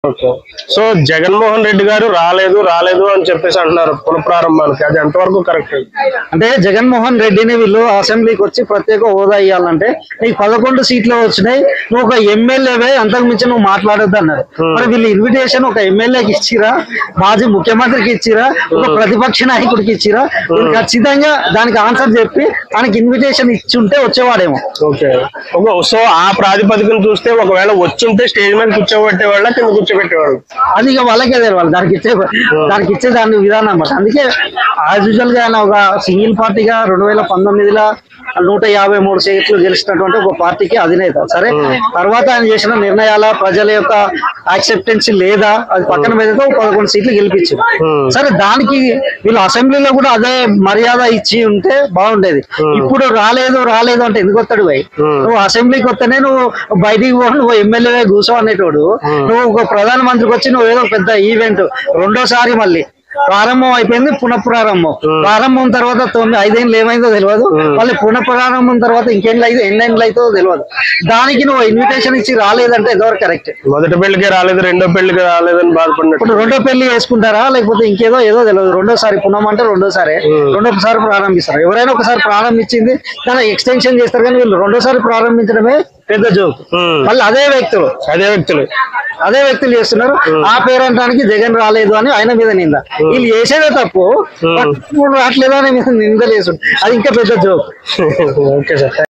Okay. So Jaganmohan Reddy గారు రాలేదు అని చెప్పేసి అంటున్నారు పునఃప్రారంభానికి, అది ఎంతవరకు కరెక్ట్? అంటే జగన్మోహన్ రెడ్డిని వీళ్ళు అసెంబ్లీకి వచ్చి ప్రత్యేక హోదా ఇవ్వాలంటే నీకు 11 సీట్లు వచ్చినాయి, నువ్వు ఒక ఎమ్మెల్యేవే, అంతకు మించి నువ్వు మాట్లాడొద్దు అన్నారు. మరి వీళ్ళు ఇన్విటేషన్ ఒక ఎమ్మెల్యేకి ఇచ్చిరా, మాజీ ముఖ్యమంత్రికి ఇచ్చిరా, ఒక ప్రతిపక్ష నాయకుడికి ఇచ్చిరా? ఖచ్చితంగా దానికి ఆన్సర్ చెప్పి ఆయనకి ఇన్విటేషన్ ఇచ్చి ఉంటే వచ్చేవాడేమో. ఓకే. సో ఆ ప్రాతిపదికను చూస్తే ఒకవేళ వచ్చుంటే స్టేజ్ మీద కూర్చోబెట్టేవాళ్ళ, కింద కూర్చోబెట్టేవాళ్ళు, అది ఇక వాళ్ళకే తెలియాలి. దానికి ఇచ్చే దాని విధానం అన్నమాట. అందుకే యాజ్ యూజువల్ గా ఆయన ఒక సింగిల్ పార్టీగా 2019లో 153 సీట్లు గెలిచినటువంటి ఒక పార్టీకి అధినేత. సరే, తర్వాత ఆయన చేసిన నిర్ణయాల ప్రజల యొక్క యాక్సెప్టెన్స్ లేదా అది పక్కన పెడితే 11 సీట్లు గెలిపించారు. సరే, దానికి వీళ్ళు అసెంబ్లీలో కూడా అదే మర్యాద ఇచ్చి ఉంటే బాగుండేది. ఇప్పుడు రాలేదు అంటే ఎందుకు వస్తాడు భయ్? నువ్వు అసెంబ్లీకి వస్తేనే నువ్వు బయటికి పో, నువ్వు ఎమ్మెల్యే కూర్చో అనేటోడు. నువ్వు ఒక ప్రధానమంత్రికి వచ్చి నువ్వు ఏదో పెద్ద ఈవెంట్, రెండోసారి మళ్ళీ ప్రారంభం అయిపోయింది, ప్రారంభం తర్వాత 5 ఏళ్ళు ఏమైందో తెలియదు, మళ్ళీ పునఃప్రారంభం తర్వాత ఎన్నేళ్ళు అవుతుందో తెలియదు. దానికి నువ్వు ఇన్విటేషన్ ఇచ్చి రాలేదంటే ఎంతవరకు కరెక్ట్? మొదటి పెళ్లికి రాలేదు, రెండో పెళ్లికి రాలేదని బాధపడినట్టు. ఇప్పుడు రెండో పెళ్లి చేసుకుంటారా, లేకపోతే ఇంకేదో తెలియదు. రెండోసారి పునః అంటే రెండోసారి ప్రారంభిస్తారు. ఎవరైనా ఒకసారి ప్రారంభించింది దాన్ని ఎక్స్టెన్షన్ చేస్తారు, కానీ వీళ్ళు రెండోసారి ప్రారంభించడమే పెద్ద జోక్. మళ్ళీ అదే వ్యక్తులు చేస్తున్నారు. ఆ పేరంటానికి జగన్ రాలేదు అని ఆయన మీద నింద, వీళ్ళు చేసేదే తప్పు, రావట్లేదు అని మీద నిందలేసు, అది ఇంకా పెద్ద జోక్. Okay sir.